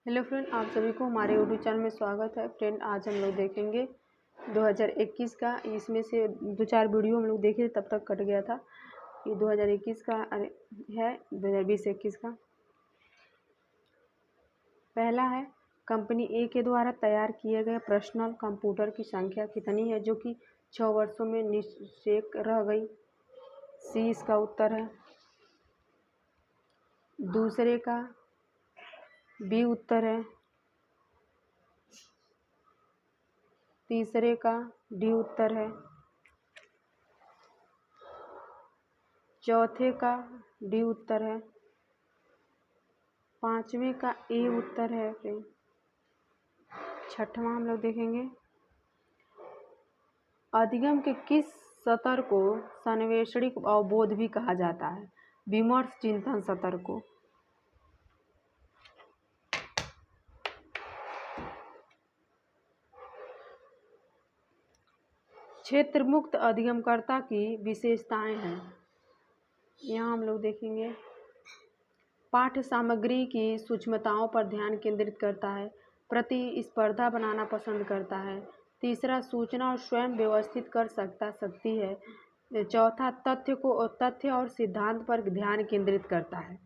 Hello friend, आप सभी को हमारे यूट्यूब चैनल में स्वागत है। फ्रेंड, आज हम लोग देखेंगे 2021 का। इसमें से 2-4 वीडियो हम लोग देखे, तब तक कट गया था। ये 2021 का है, 2020-21 का। पहला है, कंपनी ए के द्वारा तैयार किए गए पर्सनल कंप्यूटर की संख्या कितनी है, जो कि 6 वर्षों में निषेक रह गई। सी इसका उत्तर है। दूसरे का बी उत्तर है। तीसरे का डी उत्तर है। चौथे का डी उत्तर है। पांचवें का ए उत्तर है। फ्रेंड, छठवां हम लोग देखेंगे, अधिगम के किस सत्र को सर्वेक्षणिक अवबोध भी कहा जाता है? विमर्श चिंतन सत्र को। क्षेत्र मुक्त अधिगमकर्ता की विशेषताएं हैं। यहाँ हम लोग देखेंगे, पाठ्य सामग्री की सूक्ष्मताओं पर ध्यान केंद्रित करता है, प्रतिस्पर्धा बनाना पसंद करता है। तीसरा, सूचना और स्वयं व्यवस्थित कर सकती है। चौथा, तथ्य और सिद्धांत पर ध्यान केंद्रित करता है।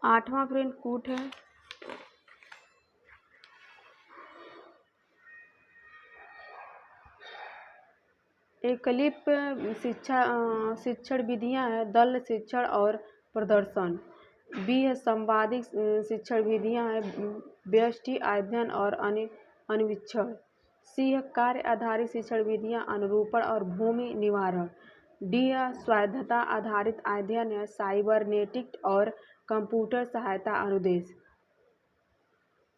आठवां फ्रेंड कूट है। एकलिप शिक्षण विधियां है, दल शिक्षण और प्रदर्शन। बी है, संवादिक शिक्षण विधियां है, व्यष्टि अध्ययन और अनुवीक्षण। सी है, कार्य आधारित शिक्षण विधियां, अनुरूपण और भूमि निवारण। डी है, स्वायत्तता आधारित अध्ययन है, साइबरनेटिक और कंप्यूटर सहायता अनुदेश।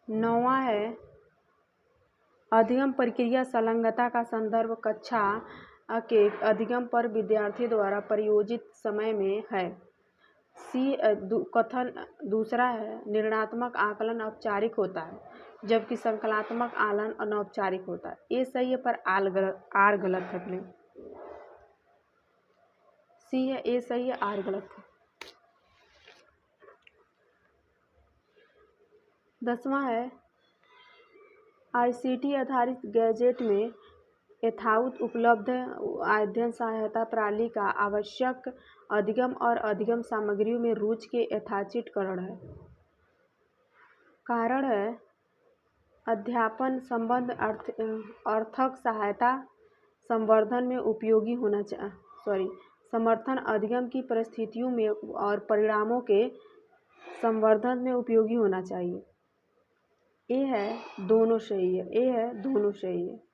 नौवां है, अधिगम प्रक्रिया संलग्नता का संदर्भ कक्षा के अधिगम पर विद्यार्थी द्वारा प्रयोजित समय में है। सी कथन। दूसरा है, निर्णयात्मक आकलन औपचारिक होता है, जबकि संकल्पनात्मक आकलन अनौपचारिक होता है। ये सही है, पर आर गलत है। प्लीज सी है, ए सही है, आर गलत है। 10वां है, ICT आधारित गैजेट में यथावत उपलब्ध अध्ययन सहायता प्रणाली का आवश्यक अधिगम और अधिगम सामग्रियों में रुचि के यथाचित्करण है। कारण है, अध्यापन संबंध अर्थक सहायता संवर्धन में उपयोगी होना चाहिए। समर्थन अधिगम की परिस्थितियों में और परिणामों के संवर्धन में उपयोगी होना चाहिए। ए है, दोनों सही है। ए है, दोनों सही है।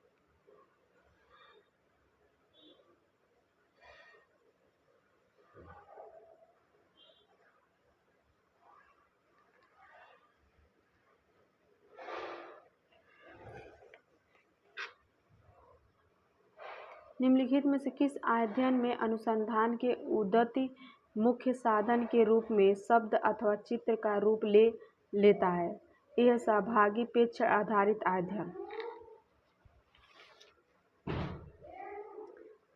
निम्नलिखित में से किस अध्ययन में अनुसंधान के उद्यत मुख्य साधन के रूप में शब्द अथवा चित्र का रूप लेता है? यह सहभागी पेक्ष आधारित अध्ययन।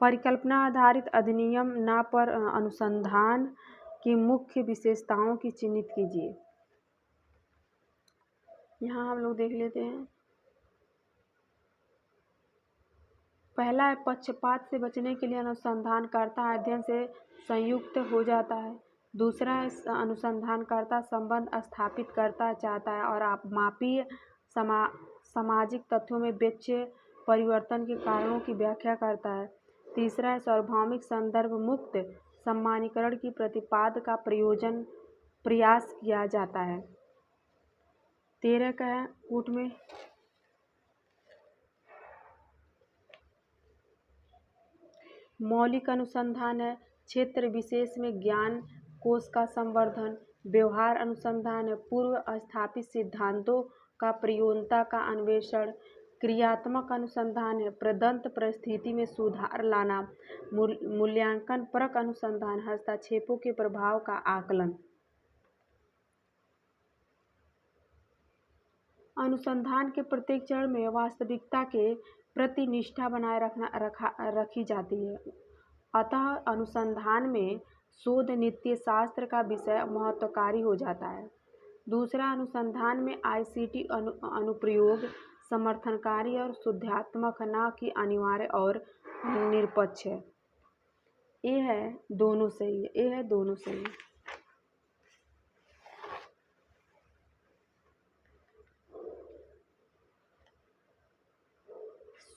परिकल्पना आधारित अधिनियम न पर अनुसंधान की मुख्य विशेषताओं की चिन्हित कीजिए। यहाँ हम लोग देख लेते हैं। पहला है, पक्षपात से बचने के लिए अनुसंधानकर्ता अध्ययन से संयुक्त हो जाता है। दूसरा है, अनुसंधानकर्ता संबंध स्थापित करता चाहता है और आप मापीय सामाजिक तथ्यों में व्यक्तीय परिवर्तन के कारणों की व्याख्या करता है। तीसरा है, सार्वभौमिक संदर्भ मुक्त सामान्यीकरण की प्रतिपाद का प्रयास किया जाता है। 13 का है, कूट में मौलिक अनुसंधान है, क्षेत्र विशेष में ज्ञान कोश का संवर्धन। व्यवहार अनुसंधान है, पूर्व स्थापित सिद्धांतों का प्रयोज्यता का अन्वेषण। क्रियात्मक अनुसंधान है, प्रदत्त परिस्थिति में सुधार लाना। मूल्यांकन परक अनुसंधान, हस्तक्षेपों के प्रभाव का आकलन। अनुसंधान के प्रत्येक चरण में वास्तविकता के प्रति निष्ठा बनाए रखी जाती है। अतः अनुसंधान में शोध नीतिशास्त्र का विषय महत्वकारी हो जाता है। दूसरा, अनुसंधान में ICT अनुप्रयोग समर्थनकारी और शुद्धात्मक, न कि अनिवार्य और निरपेक्ष है। ये है दोनों सही है, ये है दोनों सही है।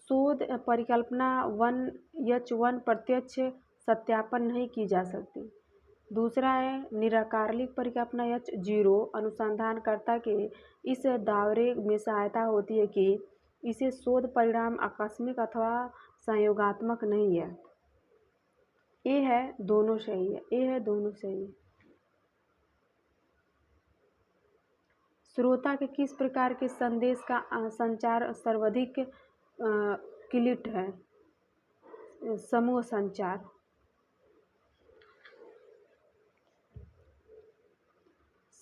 शोध परिकल्पना 1H1 प्रत्यक्ष सत्यापन नहीं की जा सकती। दूसरा है निराकारक परिकल्पना H0 अनुसंधानकर्ता के इस दायरे में सहायता होती है कि इसे शोध परिणाम आकस्मिक अथवा संयोगात्मक नहीं है। ये है दोनों सही है, ये है दोनों सही है। श्रोता के किस प्रकार के संदेश का संचार सर्वाधिक क्लिष्ट है? समूह संचार।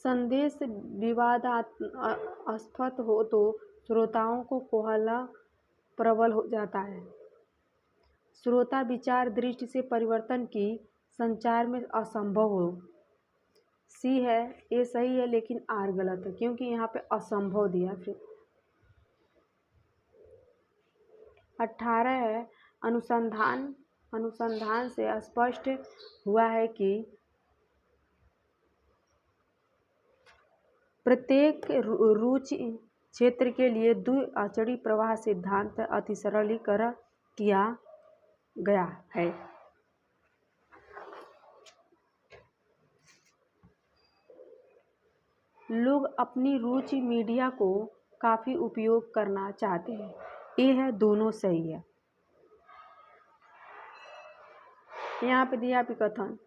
संदेश विवादास्पद हो तो श्रोताओं को कोहला प्रबल हो जाता है। श्रोता विचार दृष्टि से परिवर्तन की संचार में असंभव हो। सी है, ये सही है लेकिन आर गलत है क्योंकि यहाँ पे असंभव दिया। फिर 18 है अनुसंधान से स्पष्ट हुआ है कि प्रत्येक रुचि क्षेत्र के लिए द्वि-अचड़ी प्रवाह सिद्धांत अति सरलीकरण किया गया है। लोग अपनी रुचि मीडिया को काफी उपयोग करना चाहते हैं। ये है दोनों सही है। यहाँ पे दिया कथन,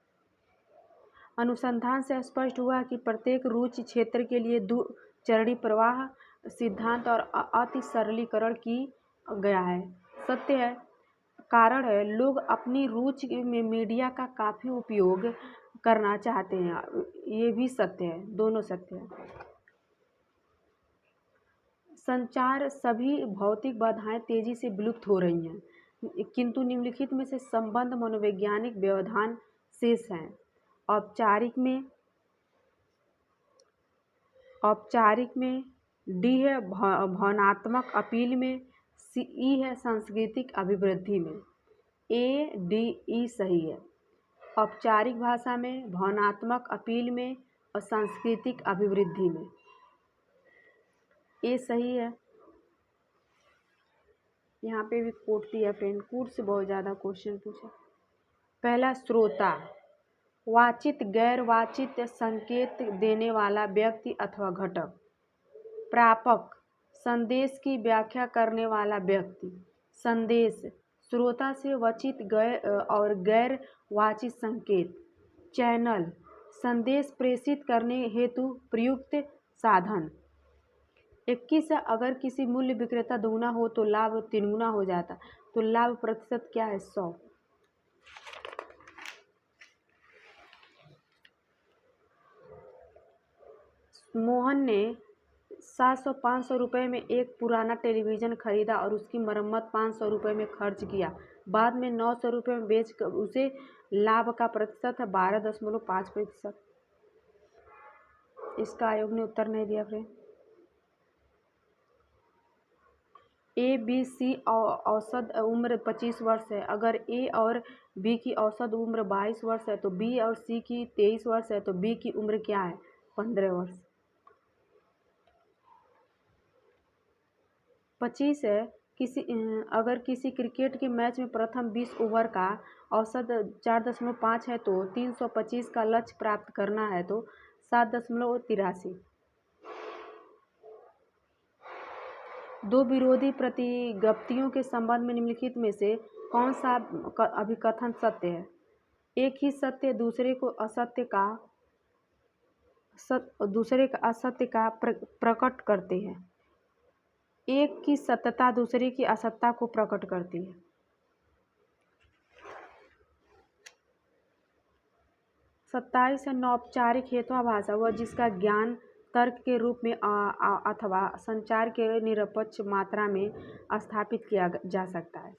अनुसंधान से स्पष्ट हुआ कि प्रत्येक रुचि क्षेत्र के लिए द्वि-चरणी प्रवाह सिद्धांत और अति सरलीकरण की गया है। सत्य है। कारण है लोग अपनी रुचि में मीडिया का काफी उपयोग करना चाहते हैं। ये भी सत्य है, दोनों सत्य है। संचार सभी भौतिक बाधाएं तेजी से विलुप्त हो रही हैं, किंतु निम्नलिखित में से संबंध मनोवैज्ञानिक व्यवधान शेष हैं। औपचारिक में डी है भावनात्मक अपील में, ई है सांस्कृतिक अभिवृद्धि में। ए डी ई सही है। औपचारिक भाषा में, भावनात्मक अपील में और सांस्कृतिक अभिवृद्धि में। ये सही है। यहाँ पे भी कोट दिया फ्रेंड, कोट से बहुत ज़्यादा क्वेश्चन पूछा। पहला, श्रोता वाचित गैर वाचित संकेत देने वाला व्यक्ति अथवा घटक। प्रापक संदेश की व्याख्या करने वाला व्यक्ति। संदेश श्रोता से वाचित और गैर वाचित संकेत। चैनल संदेश प्रेषित करने हेतु प्रयुक्त साधन। 21 अगर किसी मूल्य विक्रेता दुगुना हो तो लाभ 3 गुना हो जाता, तो लाभ प्रतिशत क्या है? 100। मोहन ने 700-500 रुपये में एक पुराना टेलीविज़न खरीदा और उसकी मरम्मत 500 रुपये में खर्च किया। बाद में 900 रुपये में बेचकर उसे लाभ का प्रतिशत है 12.5%। इसका आयोग ने उत्तर नहीं दिया फ्रेंड। ए बी सी औसत उम्र 25 वर्ष है। अगर ए और बी की औसत उम्र 22 वर्ष है तो बी और सी की 23 वर्ष है, तो बी की उम्र क्या है? 15 वर्ष। 25 है अगर किसी क्रिकेट के मैच में प्रथम 20 ओवर का औसत 4.5 है तो 325 का लक्ष्य प्राप्त करना है तो 7.83। दो विरोधी प्रतिगप्तियों के संबंध में निम्नलिखित में से कौन सा अभिकथन सत्य है? एक ही सत्य दूसरे का असत्य का प्रकट करते हैं। एक की सत्यता दूसरे की असत्यता को प्रकट करती है। सत्ताईस है अनौपचारिक हेतुभाषा वह जिसका ज्ञान तर्क के रूप में अथवा संचार के निरपेक्ष मात्रा में स्थापित किया जा सकता है।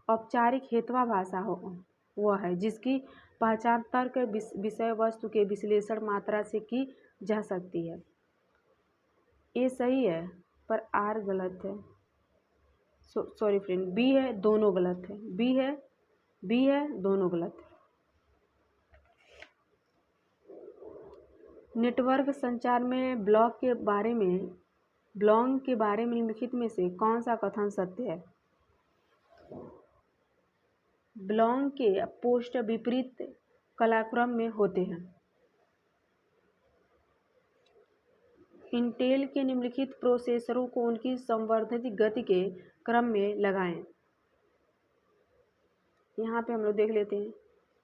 औपचारिक हेतुभाषा वह है जिसकी पहचान तर्क विषय वस्तु के विश्लेषण मात्रा से की जा सकती है। ए सही है पर आर गलत है। सॉरी फ्रेंड, बी है, दोनों गलत है। बी है, दोनों गलत है। नेटवर्क संचार में ब्लॉक के बारे में निम्नलिखित में से कौन सा कथन सत्य है? ब्लॉक के पोस्ट विपरीत कालक्रम में होते हैं। इंटेल के निम्नलिखित प्रोसेसरों को उनकी संवर्धित गति के क्रम में लगाएं। यहाँ पे हम लोग देख लेते हैं।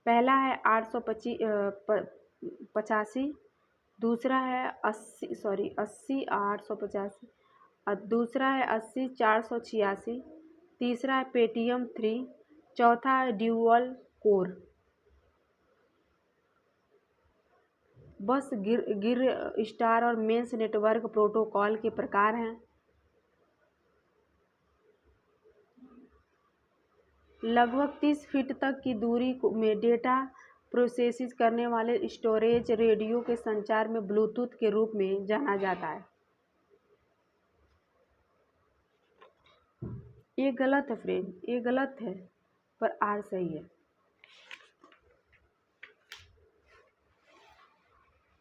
पहला है 885, दूसरा है 80 885, दूसरा है 80 486, तीसरा है पेटीएम 3, चौथा है ड्यूअल कोर। बस गिर स्टार और मेंस नेटवर्क प्रोटोकॉल के प्रकार हैं। लगभग 30 फीट तक की दूरी में डेटा प्रोसेसिंग करने वाले स्टोरेज रेडियो के संचार में ब्लूटूथ के रूप में जाना जाता है। ये गलत है फ्रेंड, ये गलत है पर आर सही है।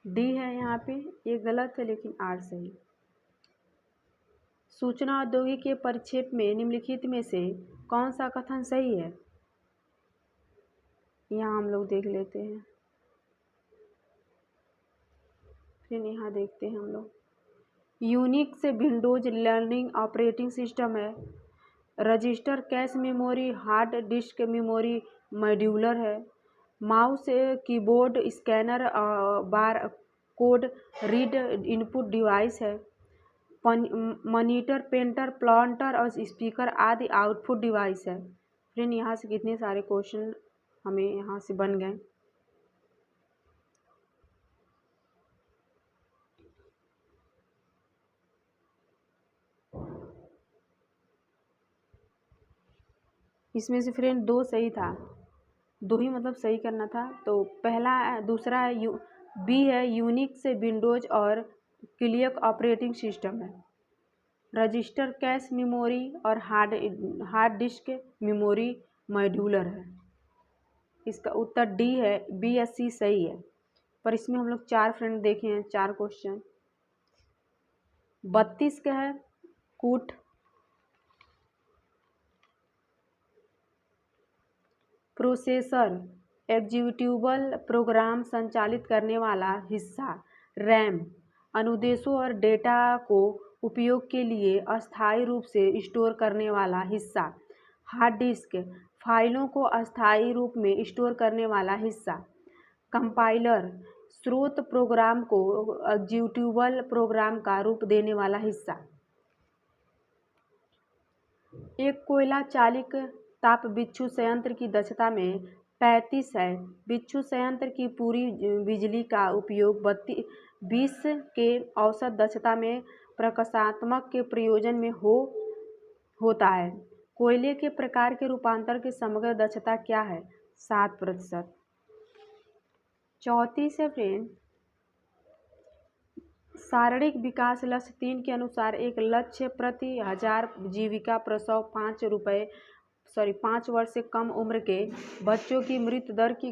डी है यहाँ पे, ये गलत है लेकिन आर सही। सूचना औद्योगिक के परिक्षेप में निम्नलिखित में से कौन सा कथन सही है? यहाँ हम लोग देख लेते हैं। फिर यहाँ देखते हैं हम लोग। Unix Windows learning operating system है। Register cache memory, hard disk memory modular है। Mouse keyboard scanner bar code read input device है। मॉनिटर पेंटर प्लॉन्टर और स्पीकर आदि आउटपुट डिवाइस है। फ्रेंड यहाँ से कितने सारे क्वेश्चन हमें यहाँ से बन गए। इसमें से फ्रेंड दो सही था, दो ही मतलब सही करना था। तो दूसरा है बी है, यूनिक्स विंडोज और क्लियक ऑपरेटिंग सिस्टम है। रजिस्टर कैश मेमोरी और हार्ड डिस्क मेमोरी मॉड्यूलर है। इसका उत्तर डी है, बी या सी सही है। पर इसमें हम लोग 4 फ्रेंड देखे हैं, 4 क्वेश्चन। 32 का है कूट प्रोसेसर एग्जीक्यूटेबल प्रोग्राम संचालित करने वाला हिस्सा रैम अनुदेशों और डेटा को उपयोग के लिए अस्थायी रूप से स्टोर करने वाला हिस्सा हार्ड डिस्क फाइलों को अस्थायी रूप में स्टोर करने वाला हिस्सा कंपाइलर स्रोत प्रोग्राम को एग्जीक्यूटेबल प्रोग्राम का रूप देने वाला हिस्सा। एक कोयला चालित ताप बिच्छू संयंत्र की दक्षता में 35 है। बिच्छू संयंत्र की पूरी बिजली का उपयोग 20 के औसत दक्षता में प्रकाशात्मक के प्रयोजन में होता है। कोयले के प्रकार के रूपांतर की समग्र दक्षता क्या है? 7%। 34 है फ्रेंड। शारीरिक विकास लक्ष्य 3 के अनुसार एक लक्ष्य प्रति 1000 जीविका प्रसव 5 वर्ष से कम उम्र के बच्चों की मृत्यु दर की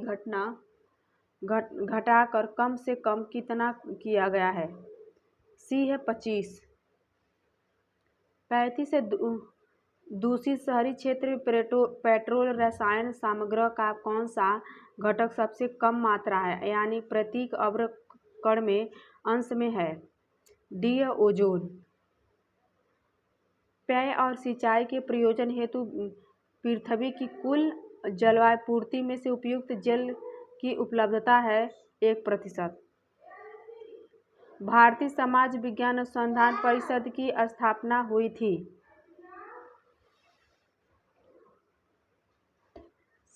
घटाकर कम से कम कितना किया गया है? सी है 25। 35 है दूषित शहरी क्षेत्र में पेट्रोल रसायन सामग्री का कौन सा घटक सबसे कम मात्रा है यानी प्रत्येक अब्र कण में अंश में है? डी है ओजोन। पेय और सिंचाई के प्रयोजन हेतु पृथ्वी की कुल जलवायुपूर्ति में से उपयुक्त जल की उपलब्धता है 1%। भारतीय समाज विज्ञान अनुसंधान परिषद की स्थापना हुई थी।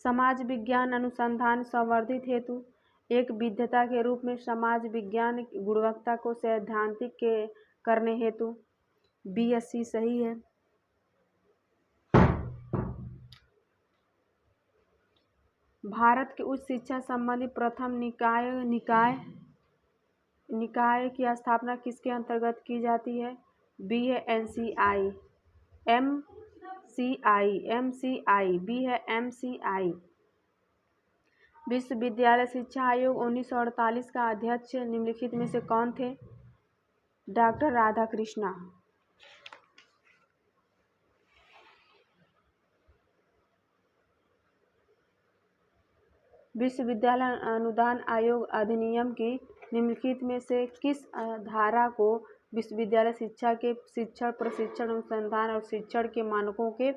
समाज विज्ञान अनुसंधान संवर्धित हेतु एक विद्याता के रूप में समाज विज्ञान की गुणवत्ता को सैद्धांतिक करने हेतु बी या सी सही है। भारत के उच्च शिक्षा संबंधी प्रथम निकाय निकाय की स्थापना किसके अंतर्गत की जाती है? बी है एनसीआई, एमसीआई, बी है एमसीआई। विश्वविद्यालय शिक्षा आयोग 1948 का अध्यक्ष निम्नलिखित में से कौन थे? डॉक्टर राधाकृष्णा। विश्वविद्यालय अनुदान आयोग अधिनियम की निम्नलिखित में से किस धारा को विश्वविद्यालय शिक्षा के शिक्षण, प्रशिक्षण, अनुसंधान और शिक्षण के मानकों के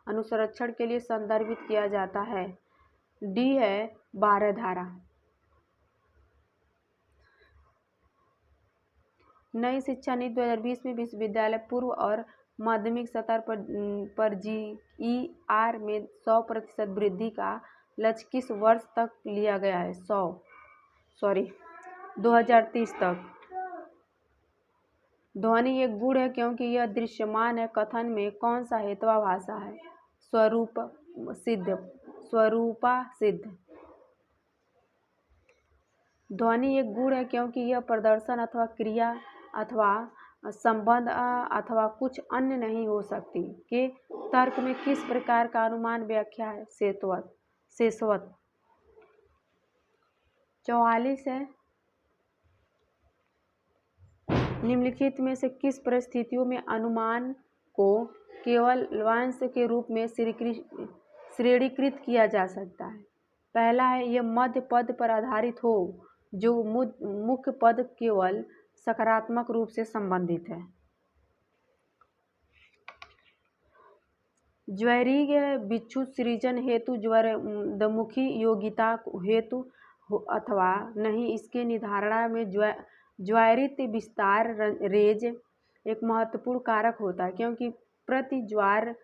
अनुसंरक्षण के लिए संदर्भित किया जाता है? डी है 12 धारा। नई शिक्षा नीति 2020 में विश्वविद्यालय पूर्व और माध्यमिक स्तर पर GER में 100% वृद्धि का लक्ष्य किस वर्ष तक लिया गया है? 2030 तक। ध्वनि एक गुण है क्योंकि यह दृश्यमान है। कथन में कौन सा हेतवा भाषा है? स्वरूपा सिद्ध। ध्वनि एक गुण है क्योंकि यह प्रदर्शन अथवा क्रिया अथवा संबंध अथवा कुछ अन्य नहीं हो सकती। के तर्क में किस प्रकार का अनुमान व्याख्या है? शेषवत। 44 है। निम्नलिखित में से किस परिस्थितियों में अनुमान को केवल वाक्यांश के रूप में श्रेणीकृत किया जा सकता है? पहला है यह मध्य पद पर आधारित हो जो मुख्य पद केवल सकारात्मक रूप से संबंधित है। ज्वैरिक बिच्छू सृजन हेतु ज्वरदमुखी योग्यता हेतु अथवा नहीं, इसके निर्धारण में ज्वरित विस्तार रेज एक महत्वपूर्ण कारक होता है क्योंकि प्रति ज्वार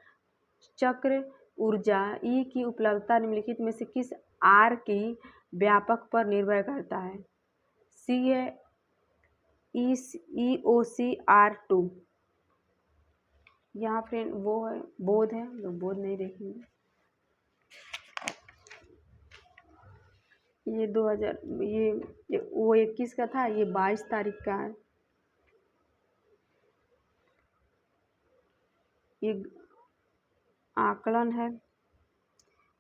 चक्र ऊर्जा E की उपलब्धता निम्नलिखित में से किस R की व्यापक पर निर्भर करता है? सी है EOCR2। यहाँ फ्रेंड वो है बोध है, लोग बोध नहीं देखेंगे। ये 2000 ये वो 21 का था, ये 22 तारीख का है। ये आकलन है।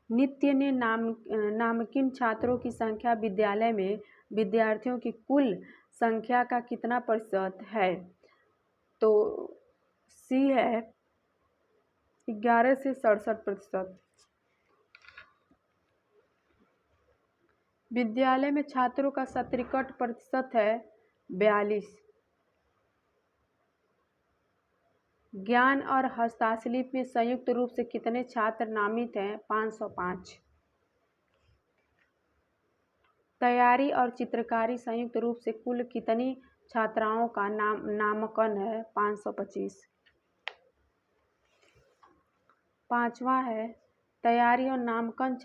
नित्य ने नामकीन छात्रों की संख्या विद्यालय में विद्यार्थियों की कुल संख्या का कितना प्रतिशत है? तो सी है 11 से 67%। विद्यालय में छात्रों का सत्रिकट प्रतिशत है 42। ज्ञान और हस्तशिल्प में संयुक्त रूप से कितने छात्र नामित हैं? 505। तैयारी और चित्रकारी संयुक्त रूप से कुल कितनी छात्राओं का नामांकन है? 525। पांचवा है तैयारी और नामांकन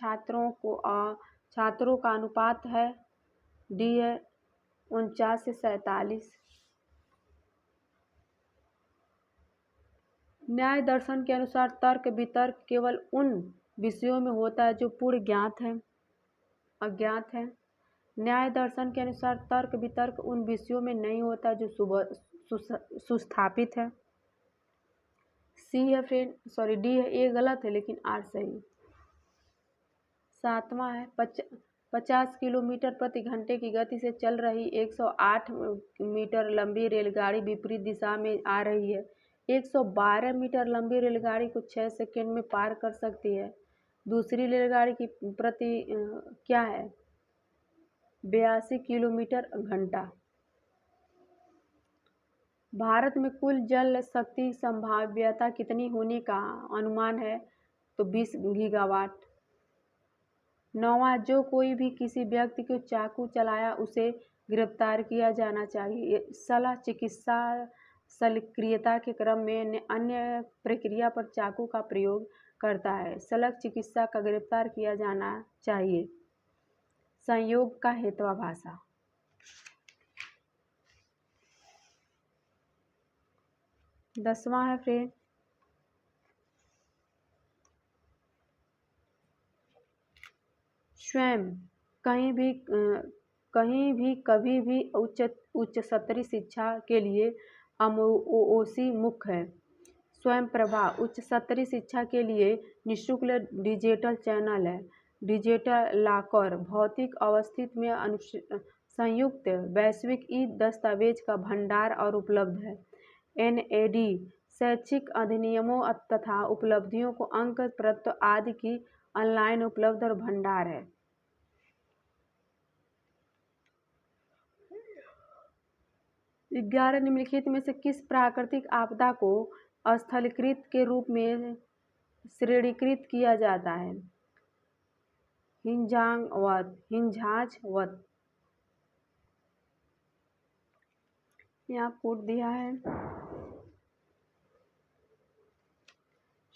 छात्रों का अनुपात है? डी है 49 से 47। न्याय दर्शन के अनुसार तर्क वितर्क केवल उन विषयों में होता है जो पूर्ण ज्ञात है, अज्ञात है। न्याय दर्शन के अनुसार तर्क वितर्क उन विषयों में नहीं होता जो सुस्थापित है। सी है फ्रेंड, सॉरी डी है, ए गलत है लेकिन आर सही। सातवां है 50 किलोमीटर प्रति घंटे की गति से चल रही 108 मीटर लंबी रेलगाड़ी विपरीत दिशा में आ रही है। 112 मीटर लंबी रेलगाड़ी को 6 सेकंड में पार कर सकती है। दूसरी रेलगाड़ी की प्रति क्या है? 82 किलोमीटर घंटा। भारत में कुल जल शक्ति संभाव्यता कितनी होने का अनुमान है? तो 20 गीगावाट। 9वां जो कोई भी किसी व्यक्ति को चाकू चलाया उसे गिरफ्तार किया जाना चाहिए। सलाह चिकित्सा शल्यक्रिया के क्रम में अन्य प्रक्रिया पर चाकू का प्रयोग करता है। शल्य चिकित्सा का गिरफ्तार किया जाना चाहिए। संयोग का हेतवा भाषा। दसवां है फ्रेंड स्वयं कहीं भी कहीं भी कभी भी उच्च स्तरीय शिक्षा के लिए अमओसी मुख्य है। स्वयं प्रभा उच्च स्तरीय शिक्षा के लिए निःशुल्क डिजिटल चैनल है। डिजिटल लॉकर भौतिक अवस्थित में संयुक्त वैश्विक ई दस्तावेज का भंडार और उपलब्ध है। NAD शैक्षिक अधिनियमों तथा उपलब्धियों को अंक पत्र आदि की ऑनलाइन उपलब्ध और भंडार है। 11 निम्नलिखित में से किस प्राकृतिक आपदा को स्थलीकृत के रूप में श्रेणीकृत किया जाता है? हिंझाज-वत यहाँ कोड दिया है।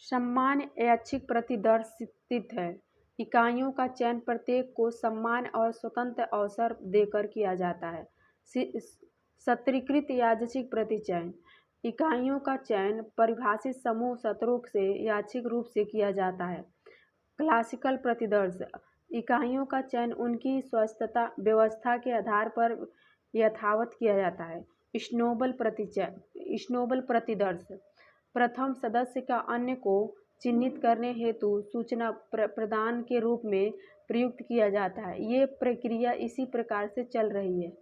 सम्मान ऐच्छिक प्रतिदर्शित है। इकाइयों का चयन प्रत्येक को सम्मान और स्वतंत्र अवसर देकर किया जाता है। सत्रीकृत यादृच्छिक प्रतिचयन इकाइयों का चयन परिभाषित समूह सत्रों से यादृच्छिक रूप से किया जाता है। क्लासिकल प्रतिदर्श इकाइयों का चयन उनकी स्वायत्तता व्यवस्था के आधार पर यथावत किया जाता है। स्नोबल प्रतिदर्श प्रथम सदस्य का अन्य को चिन्हित करने हेतु सूचना प्रदान के रूप में प्रयुक्त किया जाता है। ये प्रक्रिया इसी प्रकार से चल रही है।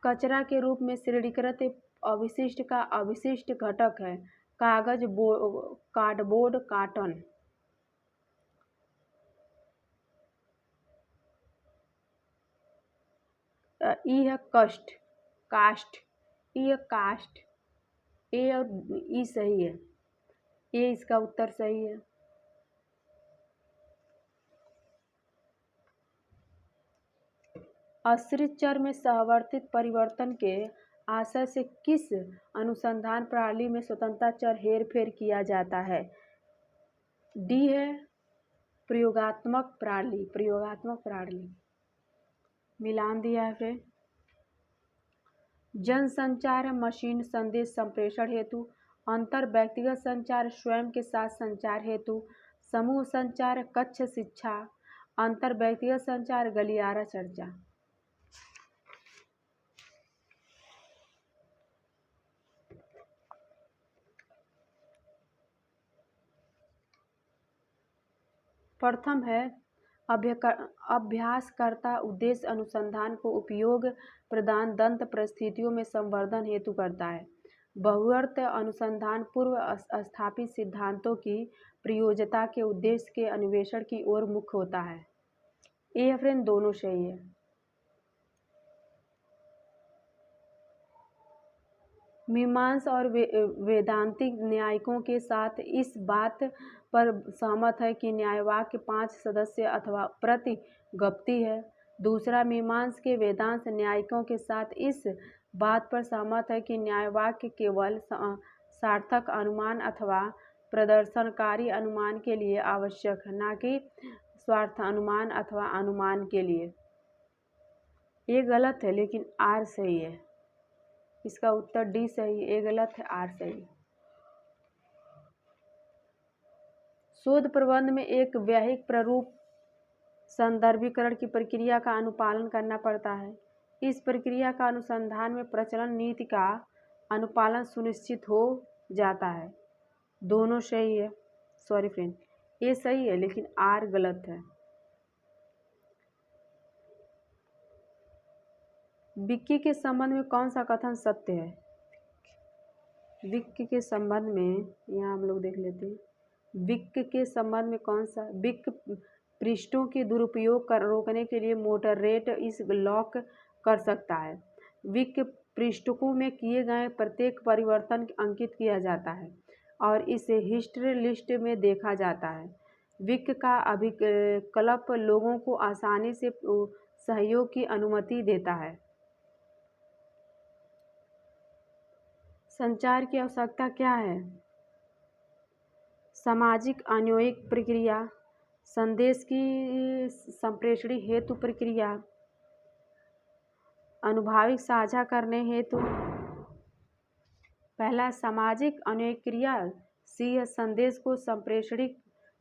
कचरा के रूप में श्रेणीकृत अवशिष्ट का अवशिष्ट घटक है कागज, कार्डबोर्ड, कार्टन। ई है कास्ट, ई है कास्ट। ए और ई सही है। ए इसका उत्तर सही है। आश्रित चर में सहवर्तित परिवर्तन के आशय से किस अनुसंधान प्रणाली में स्वतंत्रता चर हेरफेर किया जाता है? डी है प्रयोगात्मक प्रणाली। मिलान दिया है। फिर जनसंचार मशीन संदेश संप्रेषण हेतु, अंतर व्यक्तिगत संचार स्वयं के साथ संचार हेतु, समूह संचार कक्ष शिक्षा, अंतर व्यक्तिगत संचार गलियारा चर्चा। प्रथम है अभ्यासकर्ता उद्देश्य अनुसंधान को उपयोग प्रदान दंत परिस्थितियों में संवर्धन हेतु करता है। बहुअर्थ अनुसंधान पूर्व स्थापित सिद्धांतों की प्रयोज्यता के उद्देश्य के अन्वेषण की ओर मुख्य होता है। ए फ्रेंड दोनों सही है। मीमांसा और वेदांतिक न्यायिकों के साथ इस बात पर सहमत है कि न्यायवाक्य 5 सदस्य अथवा प्रतिगप्ति है। दूसरा, मीमांसा के वेदांत न्यायिकों के साथ इस बात पर सहमत है कि न्यायवाक्य केवल सार्थक अनुमान अथवा प्रदर्शनकारी अनुमान के लिए आवश्यक है, न कि स्वार्थ अनुमान अथवा अनुमान के लिए। ये गलत है लेकिन आर सही है। इसका उत्तर डी सही, ए गलत है, आर सही। शोध प्रबंध में एक व्याहिक प्रारूप संदर्भीकरण की प्रक्रिया का अनुपालन करना पड़ता है। इस प्रक्रिया का अनुसंधान में प्रचलन नीति का अनुपालन सुनिश्चित हो जाता है। दोनों सही है। सॉरी फ्रेंड, ये सही है लेकिन आर गलत है। विक्की के संबंध में कौन सा कथन सत्य है? विक्की के संबंध में यहाँ हम लोग देख लेते हैं। विक्की के संबंध में कौन सा? विक्की पृष्ठों के दुरुपयोग कर रोकने के लिए मोडरेट इस लॉक कर सकता है। विक्की पृष्ठों में किए गए प्रत्येक परिवर्तन अंकित किया जाता है और इसे हिस्ट्री लिस्ट में देखा जाता है। विक्की का अभिकल्प लोगों को आसानी से सहयोग की अनुमति देता है। संचार की आवश्यकता क्या है? सामाजिक अन्योन्यिक प्रक्रिया, संदेश की संप्रेषण हेतु प्रक्रिया, अनुभाविक साझा करने हेतु। पहला सामाजिक अन्योन्यिक क्रिया, सी है संदेश को संप्रेषणिक,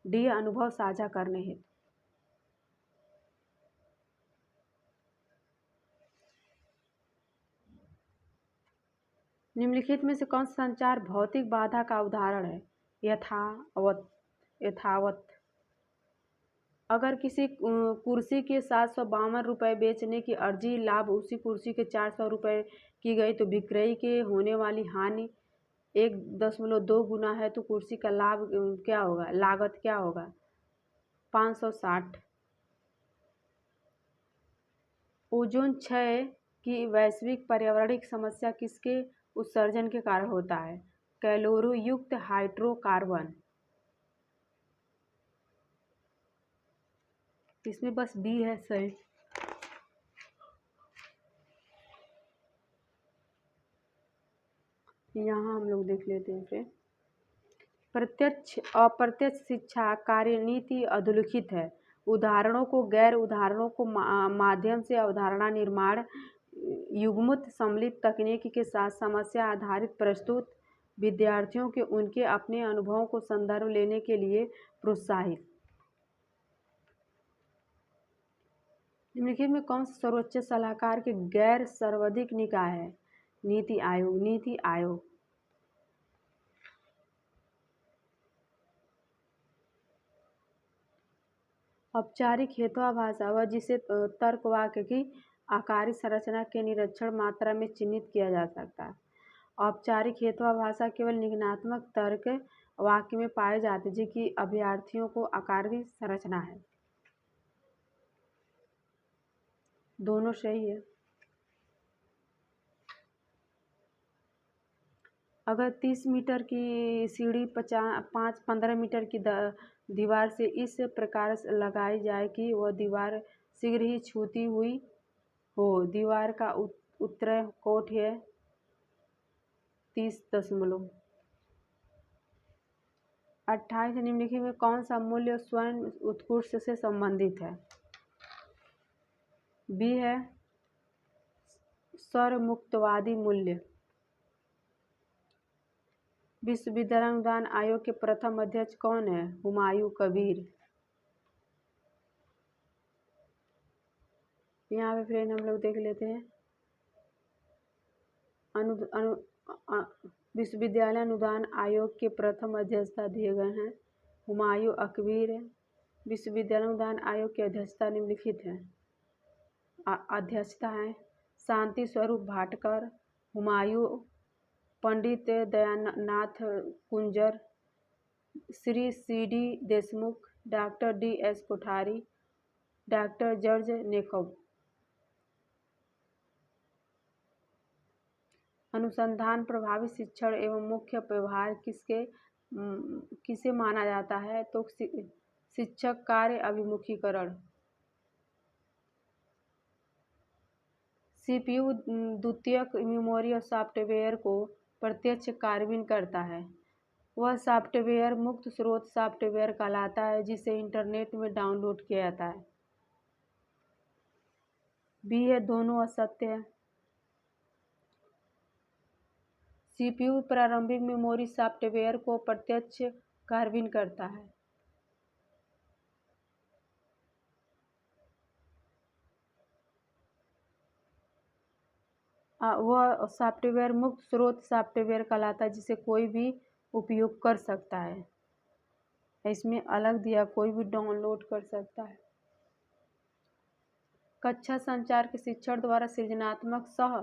डी अनुभव साझा करने हेतु। निम्नलिखित में से कौन सा संचार भौतिक बाधा का उदाहरण है? यथावत। अगर किसी कुर्सी के 752 रुपये बेचने की अर्जी लाभ उसी कुर्सी के 400 रुपये की गई तो विक्रय के होने वाली हानि 1.2 गुना है, तो कुर्सी का लाभ क्या होगा, लागत क्या होगा? 560। ओजोन क्षय की वैश्विक पर्यावरणिक समस्या किसके उत्सर्जन के कारण होता है? कैलोरीयुक्त हाइड्रोकार्बन। इसमें बस बी है सही। यहाँ हम लोग देख लेते हैं फिर। प्रत्यक्ष अप्रत्यक्ष शिक्षा कार्यनीति अधोलिखित है। उदाहरणों को गैर उदाहरणों को माध्यम से अवधारणा निर्माण, युग्मित सम्मिलित तकनीक के साथ समस्या आधारित प्रस्तुत, विद्यार्थियों के उनके अपने अनुभवों को संदर्भ लेने के लिए प्रोत्साहित। निम्नलिखित में कौन सा सर्वोच्च सलाहकार के गैर सर्वाधिक निकाय है? नीति आयोग। नीति आयोग। औपचारिक हेतुआभाषा वह जिसे तर्क वाक्य की आकारी संरचना के निरीक्षण मात्रा में चिन्हित किया जा सकता है। औपचारिक हेतुआभाषा केवल निगमनात्मक तर्क वाक्य में पाए जाते हैं जिनकी अभ्यर्थियों को आकारी संरचना है। दोनों सही है। अगर 30 मीटर की सीढ़ी 15 मीटर की दीवार से इस प्रकार लगाई जाए कि वह दीवार शीघ्र ही छूती हुई हो, दीवार का उत्तरी कोट है 30.28। निम्नलिखित में कौन सा मूल्य स्वयं उत्कृष्ट से संबंधित है? बी है स्वरमुक्तवादी मूल्य। विश्वविद्यालय अनुदान आयोग के प्रथम अध्यक्ष कौन है? हुमायूं कबीर। यहाँ पे फ्रेंड हम लोग देख लेते हैं। विश्वविद्यालय अनुदान आयोग के प्रथम अध्यक्षता दिए गए हैं हुमायूं कबीर। विश्वविद्यालय अनुदान आयोग की अध्यक्षता निम्नलिखित है। अध्यक्षता है Shanti Swaroop Bhatkar, Humayun, Pandit Dayanath Kunjar, Shri CD Deshmukh, doctor DS Kothari, doctor George नेकब। अनुसंधान प्रभावी शिक्षण एवं मुख्य व्यवहार किसे माना जाता है? तो शिक्षक कार्य अभिमुखीकरण। CPU द्वितीयक मेमोरी और सॉफ्टवेयर को प्रत्यक्ष कार्यान्वित करता है। वह सॉफ्टवेयर मुक्त स्रोत सॉफ्टवेयर कहलाता है जिसे इंटरनेट में डाउनलोड किया जाता है। बी है दोनों असत्य है। CPU प्रारंभिक मेमोरी सॉफ्टवेयर को प्रत्यक्ष कार्यान्वित करता है। वह सॉफ्टवेयर मुक्त स्रोत सॉफ्टवेयर कहलाता है जिसे कोई भी उपयोग कर सकता है। इसमें अलग दिया कोई भी डाउनलोड कर सकता है। कक्षा संचार के शिक्षण द्वारा सृजनात्मक सह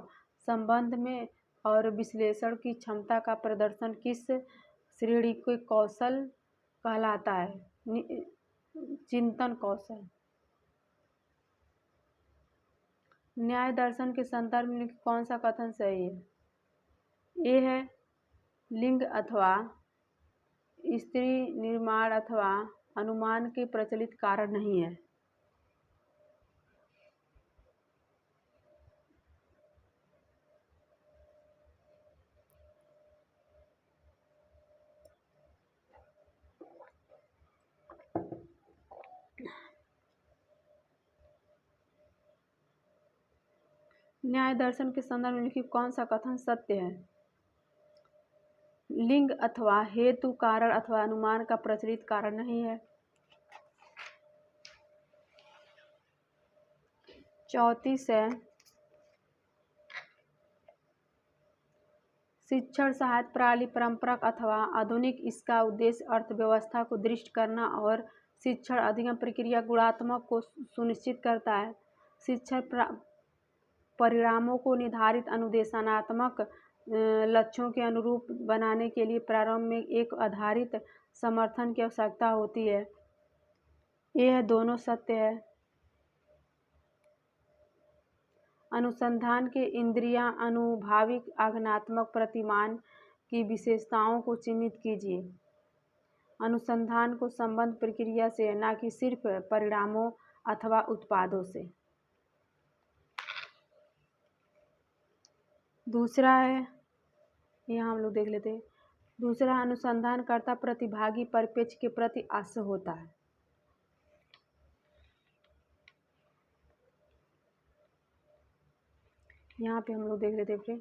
संबंध में और विश्लेषण की क्षमता का प्रदर्शन किस श्रेणी के कौशल कहलाता है? चिंतन कौशल। न्याय दर्शन के संदर्भ में कौन सा कथन सही है? ए है लिंग अथवा स्त्री निर्माण अथवा अनुमान के प्रचलित कारण नहीं है। न्याय दर्शन के संदर्भ में कौन सा कथन सत्य है? लिंग अथवा हेतु कारण अथवा अनुमान का प्रचलित कारण नहीं है। 34 है शिक्षण सहायता प्रणाली परंपरागत अथवा आधुनिक। इसका उद्देश्य अर्थव्यवस्था को दृढ़ करना और शिक्षण अधिगम प्रक्रिया गुणात्मक को सुनिश्चित करता है। शिक्षण परिणामों को निर्धारित अनुदेशात्मक लक्ष्यों के अनुरूप बनाने के लिए प्रारंभ में एक आधारित समर्थन की आवश्यकता होती है। यह दोनों सत्य है। अनुसंधान के इंद्रियां अनुभाविक आज्ञानात्मक प्रतिमान की विशेषताओं को चिन्हित कीजिए। अनुसंधान को संबंध प्रक्रिया से, न कि सिर्फ परिणामों अथवा उत्पादों से। दूसरा है, यहाँ हम लोग देख लेते हैं। दूसरा, अनुसंधानकर्ता प्रतिभागी परिप्रेक्ष्य के प्रति आश्वस्त होता है। यहाँ पे हम लोग देख लेते हैं।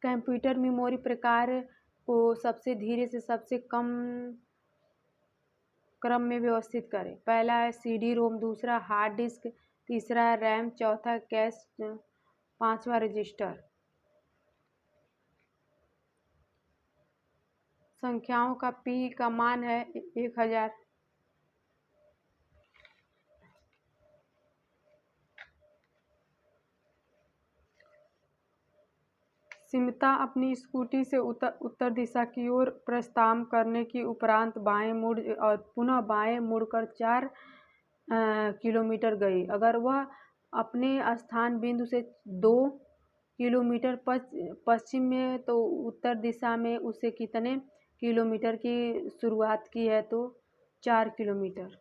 कंप्यूटर मेमोरी प्रकार को सबसे धीरे से सबसे कम क्रम में व्यवस्थित करें। पहला है CD रोम, दूसरा हार्ड डिस्क, तीसरा रैम, चौथा कैश, पांचवा रजिस्टर। संख्याओं का P का मान है 1000। सिमता अपनी स्कूटी से उत्तर दिशा की ओर प्रस्थान करने की उपरांत बाएं मुड़ और पुनः बाएं मुड़कर 4 किलोमीटर गई। अगर वह अपने स्थान बिंदु से 2 किलोमीटर पश्चिम में तो उत्तर दिशा में उसे कितने किलोमीटर की शुरुआत की है? तो 4 किलोमीटर।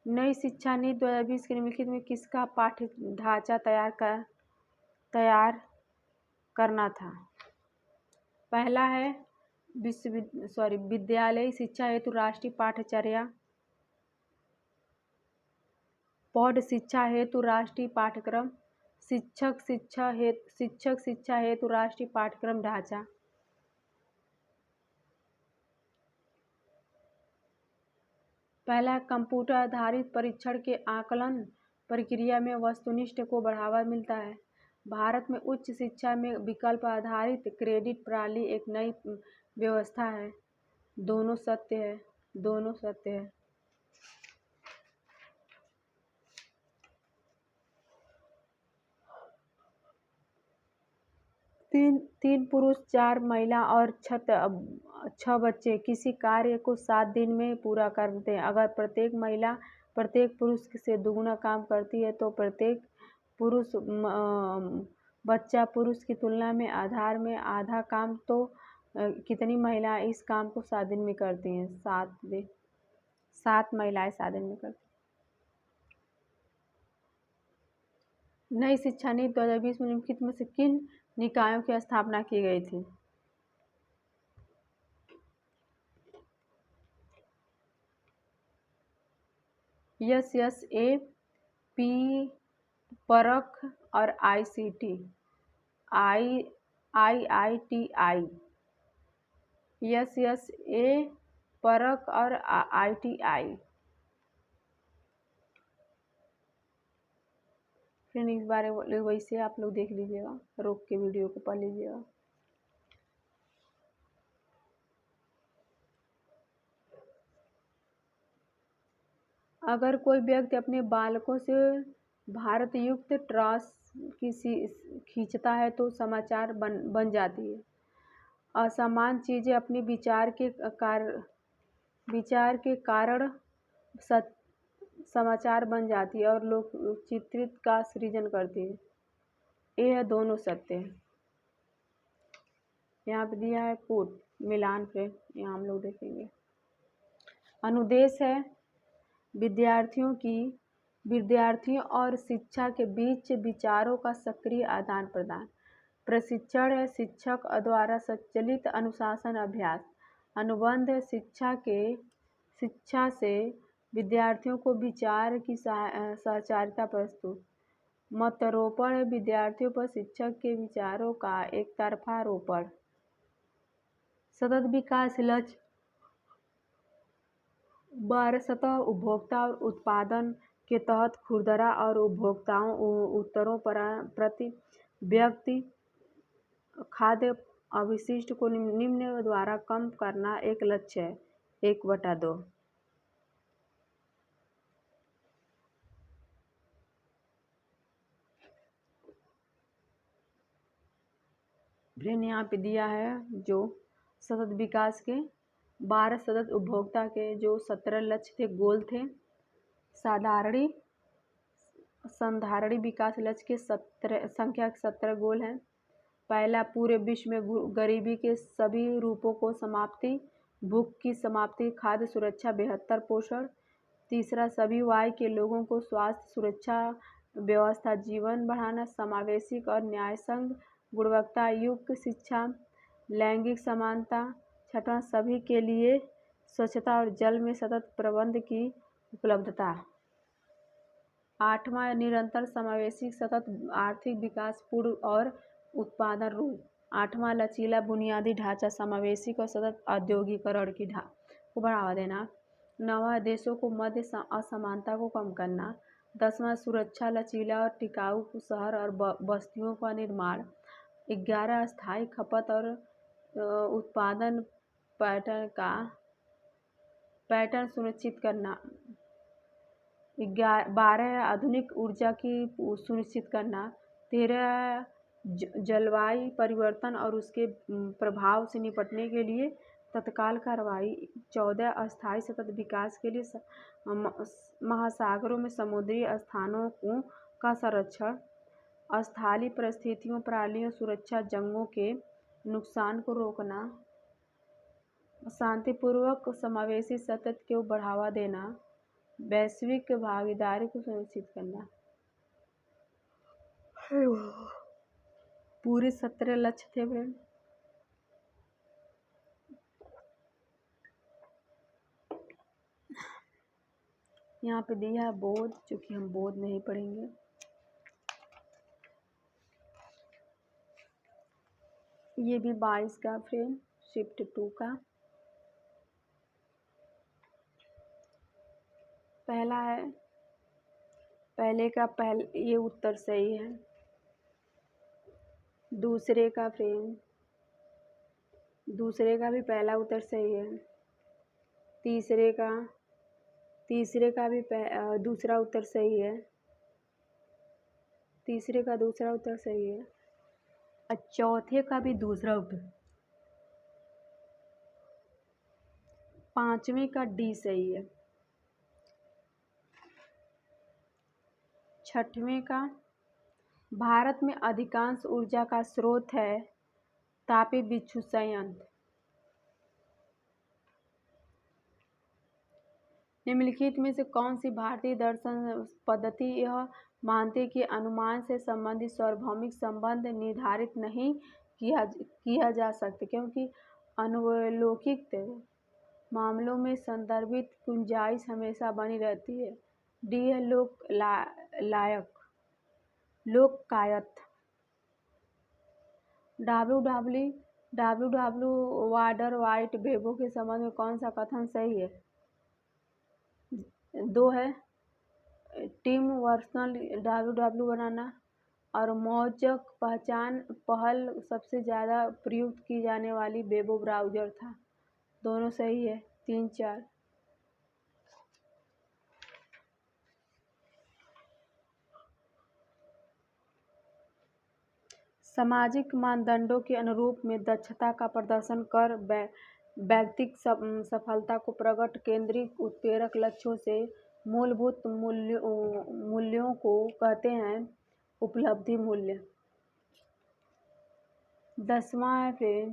नई शिक्षा नीति 2020 के निम्नलिखित में किसका पाठ्य ढांचा तैयार करना था? पहला है विद्यालयी शिक्षा हेतु राष्ट्रीय पाठ्यचर्या, प्रौढ़ शिक्षा हेतु राष्ट्रीय पाठ्यक्रम, शिक्षक शिक्षा हेतु राष्ट्रीय पाठ्यक्रम ढांचा। पहला, कंप्यूटर आधारित परीक्षण के आकलन प्रक्रिया में वस्तुनिष्ठ को बढ़ावा मिलता है। भारत में उच्च शिक्षा में विकल्प आधारित क्रेडिट प्रणाली एक नई व्यवस्था है। दोनों सत्य है। दोनों सत्य है। तीन पुरुष, 4 महिला और 6 बच्चे किसी कार्य को 7 दिन में पूरा करते हैं। अगर प्रत्येक महिला प्रत्येक पुरुष से दुगुना काम करती है तो प्रत्येक बच्चा पुरुष की तुलना में आधार में आधा काम तो कितनी महिलाएं इस काम को 7 दिन में करती हैं? 7 महिलाएं 7 दिन में करती। नई शिक्षा नीति 2020 में निम्नलिखित में से किन निकायों की स्थापना की गई थी? SSA, P, परख और ICT, IITI। SSA, परख और ITI। फिर इस बारे वैसे आप लोग देख लीजिएगा, रोक के वीडियो को पढ़ लीजिएगा। अगर कोई व्यक्ति अपने बालकों से भारत युक्त ट्रास खींचता है तो समाचार बन जाती है। असमान चीजें अपने विचार के कारण समाचार बन जाती है और लोग चित्रित का सृजन करती है। यह दोनों सत्य है। यहाँ पे दिया है कोट मिलान पे, यहाँ हम लोग देखेंगे। अनुदेश है विद्यार्थियों और शिक्षा के बीच विचारों का सक्रिय आदान प्रदान। प्रशिक्षण है शिक्षक द्वारा संचालित अनुशासन अभ्यास। अनुबंध है शिक्षा से विद्यार्थियों को विचार की सहचारिता प्रस्तुत। मतारोपण है विद्यार्थियों पर शिक्षक के विचारों का एक तरफा आरोपण। सतत विकास लक्ष्य 12 सतह उपभोक्ता और उत्पादन के तहत खुदरा और उपभोक्ताओं उत्तरों पर प्रति व्यक्ति खाद्य अवशिष्ट को निम्न द्वारा कम करना एक लक्ष्य है। 1/2। फ्रेंड यहाँ पे दिया है जो सतत विकास के 12 सतत उपभोक्ता के जो 17 लक्ष्य थे, गोल थे। संधारणी विकास लक्ष्य के संख्या 17 गोल हैं। पहला, पूरे विश्व में गरीबी के सभी रूपों को समाप्ति, भूख की समाप्ति, खाद्य सुरक्षा, बेहतर पोषण। तीसरा, सभी आयु के लोगों को स्वास्थ्य सुरक्षा व्यवस्था, जीवन बढ़ाना, समावेशी और न्यायसंग गुणवत्ता युक्त शिक्षा, लैंगिक समानता। छठवां, सभी के लिए स्वच्छता और जल में सतत प्रबंध की उपलब्धता। आठवां, निरंतर समावेशी सतत आर्थिक विकास पूर्ण और उत्पादन रूप। आठवां, लचीला बुनियादी ढांचा, समावेशी और सतत औद्योगिकरण की को बढ़ावा देना। 9वां, देशों को मध्य असमानता को कम करना। 10वां, सुरक्षा, लचीला और टिकाऊ शहर और बस्तियों का निर्माण। 11, स्थायी खपत और उत्पादन पैटर्न सुनिश्चित करना। 12, आधुनिक ऊर्जा की सुनिश्चित करना। 13, जलवायु परिवर्तन और उसके प्रभाव से निपटने के लिए तत्काल कार्रवाई। 14, अस्थायी सतत विकास के लिए महासागरों में समुद्री स्थानों का संरक्षण, अस्थायी परिस्थितियों प्रणालियों सुरक्षा, जंगों के नुकसान को रोकना, शांतिपूर्वक समावेशी सतत को बढ़ावा देना, वैश्विक भागीदारी को सुनिश्चित करना। पूरे 17 लक्ष्य थे फ्रेंड। यहाँ पे दिया है बोध, जो कि हम बोध नहीं पढ़ेंगे। ये भी 22 का फ्रेंड, शिफ्ट 2 का पहला है। ये उत्तर सही है। दूसरे का फ्रेंड, दूसरे का भी पहला उत्तर सही है। तीसरे का भी दूसरा उत्तर सही है। तीसरे का दूसरा उत्तर सही है और चौथे का भी दूसरा उत्तर। पांचवें का डी सही है। छठवें का, भारत में अधिकांश ऊर्जा का स्रोत है तापीय बिच्छू संयंत्र। निम्नलिखित में से कौन सी भारतीय दर्शन पद्धति यह मानती है कि अनुमान से संबंधित सार्वभौमिक संबंध निर्धारित नहीं किया जा सकता, क्योंकि अनुवैलोकिक मामलों में संदर्भित गुंजाइश हमेशा बनी रहती है। डी है लोककायत। डब्ल्यू वार्डर वाइट बेबो के संबंध में कौन सा कथन सही है? 2 है टीम वर्सनल डब्ल्यू बनाना और मौजक पहल सबसे ज़्यादा प्रयुक्त की जाने वाली वेब ब्राउज़र था। दोनों सही है। 3, 4। सामाजिक मानदंडों के अनुरूप में दक्षता का प्रदर्शन कर व्यक्तिगत सफलता को प्रगट केंद्रित उत्प्रेरक लक्ष्यों से मूलभूत मूल्यों को कहते हैं उपलब्धि मूल्य। 10वां है फिर,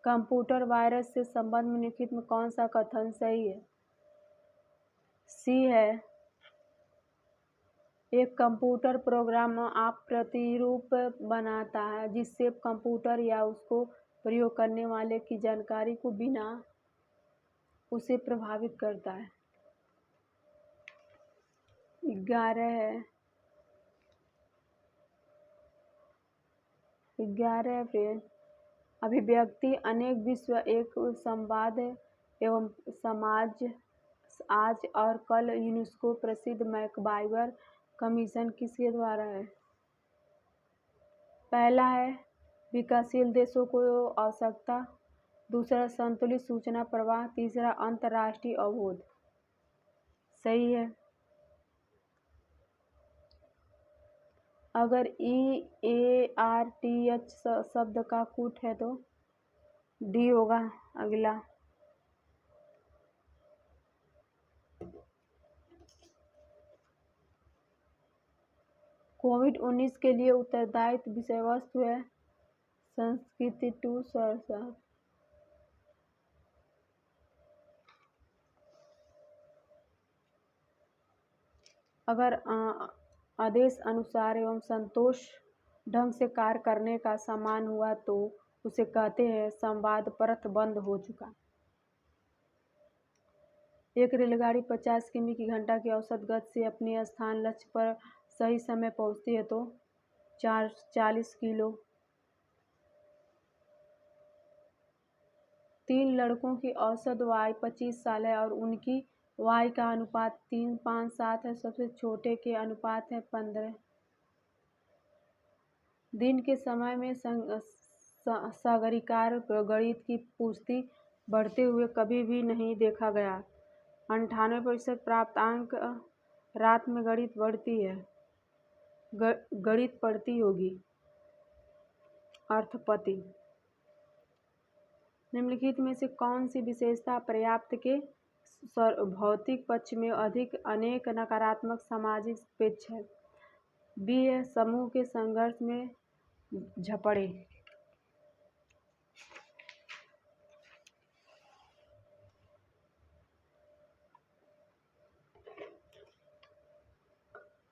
कंप्यूटर वायरस से संबंध में निम्नलिखित में कौन सा कथन सही है? सी है, एक कंप्यूटर प्रोग्राम आप प्रतिरूप बनाता है जिससे कंप्यूटर या उसको प्रयोग करने वाले की जानकारी को बिना उसे प्रभावित करता है। 11 है, 11 फिर, अभिव्यक्ति अनेक विश्व एक संवाद एवं समाज आज और कल यूनेस्को प्रसिद्ध मैकवायर कमीशन किसके द्वारा है? पहला है विकासशील देशों को आवश्यकता। दूसरा संतुलित सूचना प्रवाह। तीसरा अंतर्राष्ट्रीय अवरोध। सही है। अगर EARTH शब्द का कूट है तो डी होगा अगला। कोविड-19 के लिए उत्तरदायित्व विषय वस्तु है संस्कृति टू सरसा। अगर आदेश अनुसार एवं संतोष ढंग से कार्य करने का सामान हुआ तो उसे कहते हैं संवाद परत बंद हो चुका। एक रेलगाड़ी 50 किमी की घंटा की औसत गति से अपने स्थान लक्ष्य पर सही समय पहुंचती है तो 40 किलो। 3 लड़कों की औसत आयु 25 साल है और उनकी वाई का अनुपात 3:5:7 है। सबसे छोटे के अनुपात है 15। दिन के समय में सागरीकार गणित की पुष्टि बढ़ते हुए कभी भी नहीं देखा गया। 98% प्राप्तांक। रात में गणित बढ़ती है। गणित पढ़ती होगी। अर्थपति। निम्नलिखित में से कौन सी विशेषता पर्याप्त के भौतिक पक्ष में अधिक अनेक नकारात्मक सामाजिक पेच है? बी है समूह के संघर्ष में झपड़े।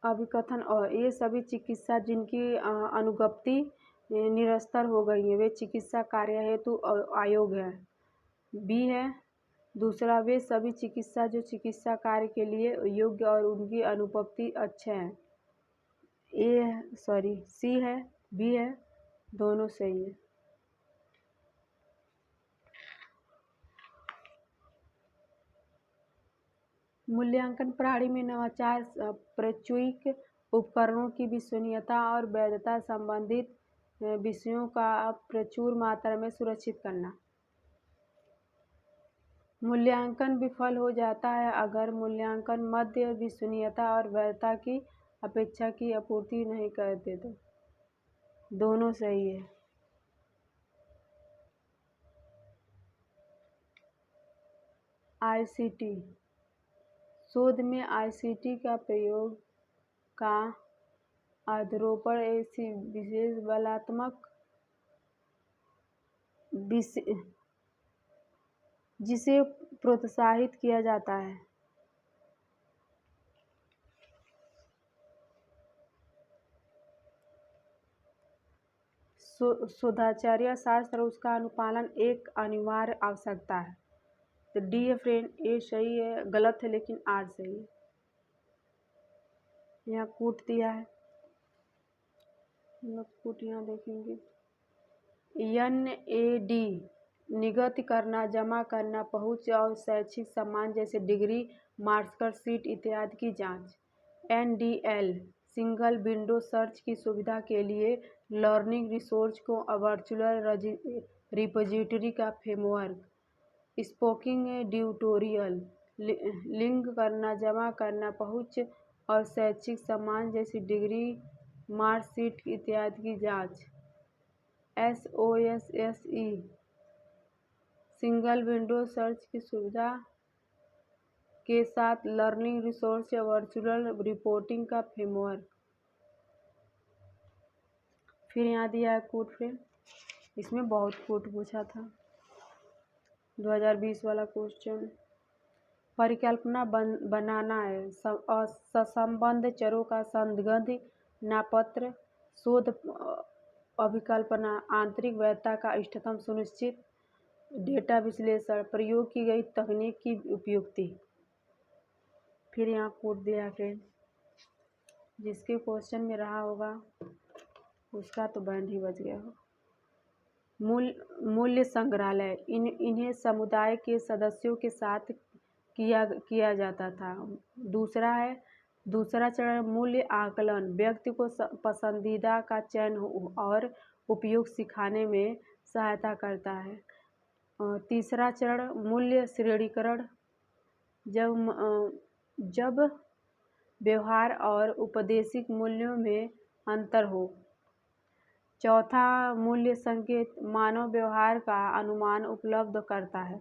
अभिकथन। और ये सभी चिकित्सा जिनकी अनुगप्ति निरस्तर हो गई है वे चिकित्सा कार्य हेतु अयोग्य है। बी है दूसरा वे सभी चिकित्सा जो चिकित्सा कार्य के लिए योग्य और उनकी अनुपत्ति अच्छे हैं। सी है बी है दोनों सही है। मूल्यांकन प्रणाली में नवाचार प्रचुक उपकरणों की विश्वसनीयता और वैधता संबंधित विषयों का प्रचुर मात्रा में सुरक्षित करना। मूल्यांकन विफल हो जाता है अगर मूल्यांकन मध्य विश्वसनीयता और वैधता की अपेक्षा की आपूर्ति नहीं करते तो दोनों सही है। ICT। शोध में ICT का प्रयोग का अध्यारोपण ऐसी विशेष बलात्मक जिसे प्रोत्साहित किया जाता है। शोधाचार्य शास्त्र उसका अनुपालन एक अनिवार्य आवश्यकता है। तो डी है फ्रेंड, ए सही है, गलत है लेकिन आर सही है। यहाँ कूट दिया है, हम लोग कूट यहाँ देखेंगे। NAD निगत करना, जमा करना, पहुँच और शैक्षिक सम्मान जैसे डिग्री, मार्कशीट इत्यादि की जांच। NDL सिंगल विंडो सर्च की सुविधा के लिए लर्निंग रिसोर्स को वर्चुअल रिपोजिटरी का फ्रेमवर्क। स्पोकिंग ट्यूटोरियल लिंक करना, जमा करना, पहुँच और शैक्षिक सम्मान जैसी डिग्री, मार्कशीट इत्यादि की जांच। SOSSE सिंगल विंडो सर्च की सुविधा के साथ लर्निंग रिसोर्स या वर्चुअल रिपोर्टिंग का फ्रेमवर्क। फिर यहाँ दिया है कूट फ्रेम, इसमें बहुत कूट पूछा था 2020 वाला क्वेश्चन। परिकल्पना बनाना है संबंध चरों का संगति नापत्र। शोध अभिकल्पना आंतरिक वैधता का इष्टतम सुनिश्चित। डेटा विश्लेषण प्रयोग की गई तकनीक की उपयुक्ति। फिर यहाँ कोड दिया फ्रेंड, जिसके क्वेश्चन में रहा होगा उसका तो बैंड ही बज गया हो। मूल्य संग्रहालय इन्हें समुदाय के सदस्यों के साथ किया जाता था। दूसरा चरण मूल्य आकलन, व्यक्ति को पसंदीदा का चयन और उपयोग सिखाने में सहायता करता है। तीसरा चरण मूल्य श्रेणीकरण, जब व्यवहार और उपदेशिक मूल्यों में अंतर हो। चौथा मूल्य संकेत मानव व्यवहार का अनुमान उपलब्ध करता है।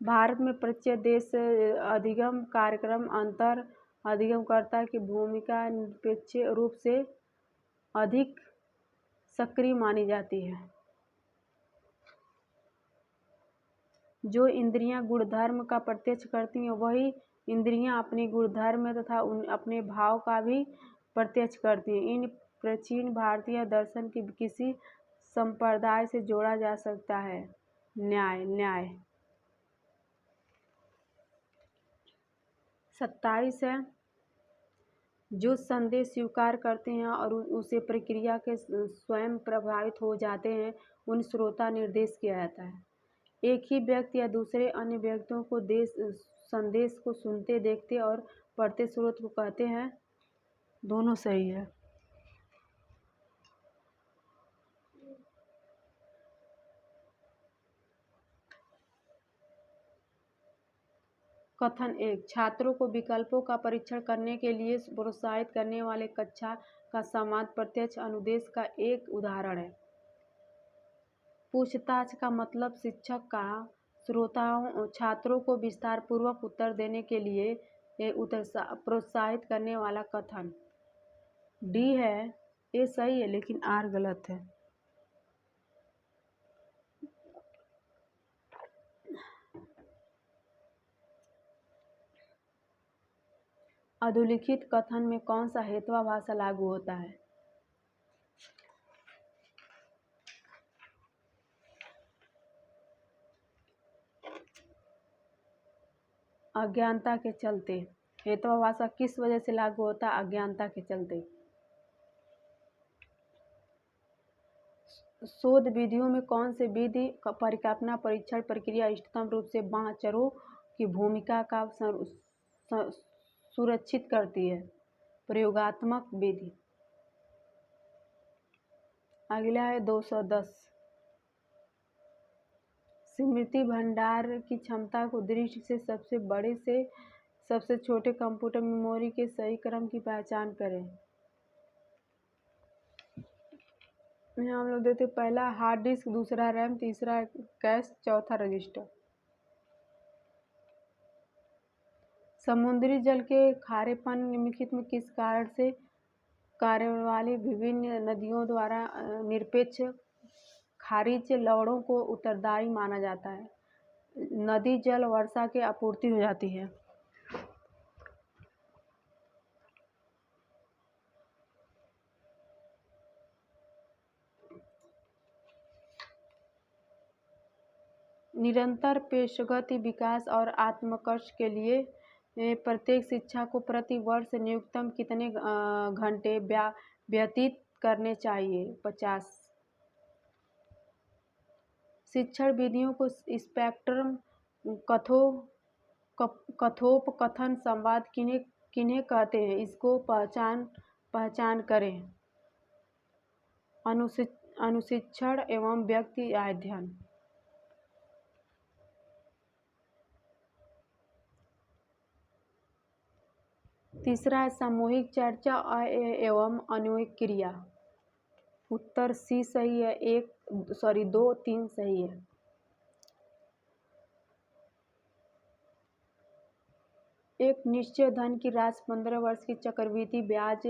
भारत में प्रत्येक देश अधिगम कार्यक्रम अंतर अधिगमकर्ता की भूमिका निरपेक्ष रूप से अधिक सक्रिय मानी जाती है। जो इंद्रियां गुणधर्म का प्रत्यक्ष करती हैं वही इंद्रियां अपने गुणधर्म तथा अपने भाव का भी प्रत्यक्ष करती हैं। इन प्राचीन भारतीय दर्शन की किसी संप्रदाय से जोड़ा जा सकता है। न्याय 27 है। जो संदेश स्वीकार करते हैं और उसे प्रक्रिया के स्वयं प्रभावित हो जाते हैं, उन श्रोता निर्देश किया जाता है। एक ही व्यक्ति या दूसरे अन्य व्यक्तियों को संदेश को सुनते, देखते और पढ़ते स्रोत को कहते हैं। दोनों सही है। कथन 1 छात्रों को विकल्पों का परीक्षण करने के लिए प्रोत्साहित करने वाले कक्षा का संवाद प्रत्यक्ष अनुदेश का एक उदाहरण है। पूछताछ का मतलब शिक्षक का छात्रों को विस्तार पूर्वक उत्तर देने के लिए प्रोत्साहित करने वाला कथन। डी है, ए सही है लेकिन आर गलत है। अधोलिखित कथन में कौन सा हेत्वाभाषा लागू होता है? अज्ञानता के चलते। हेत्वाभाषा किस वजह से लागू होता है? अज्ञानता के चलते। शोध विधियों में कौन से विधि परिकल्पना परीक्षण प्रक्रिया इष्टतम रूप से बाह्य चरों की भूमिका का सुरक्षित करती है? प्रयोगात्मक विधि। अगला है 210। स्मृति भंडार की क्षमता को दृष्टि से सबसे बड़े से सबसे छोटे कंप्यूटर मेमोरी के सही क्रम की पहचान करें। यहाँ हम लोग देते पहला हार्ड डिस्क, दूसरा रैम, तीसरा कैश, चौथा रजिस्टर। समुद्री जल के खारेपन निम्नलिखित में किस कारण से कार्य वाली विभिन्न नदियों द्वारा निरपेक्ष खारिज लवणों को उत्तरदायी माना जाता है? नदी जल वर्षा के आपूर्ति हो जाती है। निरंतर पेशगति विकास और आत्मकर्ष के लिए प्रत्येक शिक्षा को प्रति वर्ष न्यूनतम कितने घंटे व्यतीत करने चाहिए? 50। शिक्षण विधियों को स्पेक्ट्रम, कथोपकथन, संवाद किन्हें कहते हैं? इसको पहचान करें। अनुशिक्षण एवं व्यक्ति अध्ययन। तीसरा है सामूहिक चर्चा एवं अन्वयिक क्रिया। उत्तर सी सही है। 2, 3 सही है। एक निश्चित धन की राशि 15 वर्ष की चक्रवृद्धि ब्याज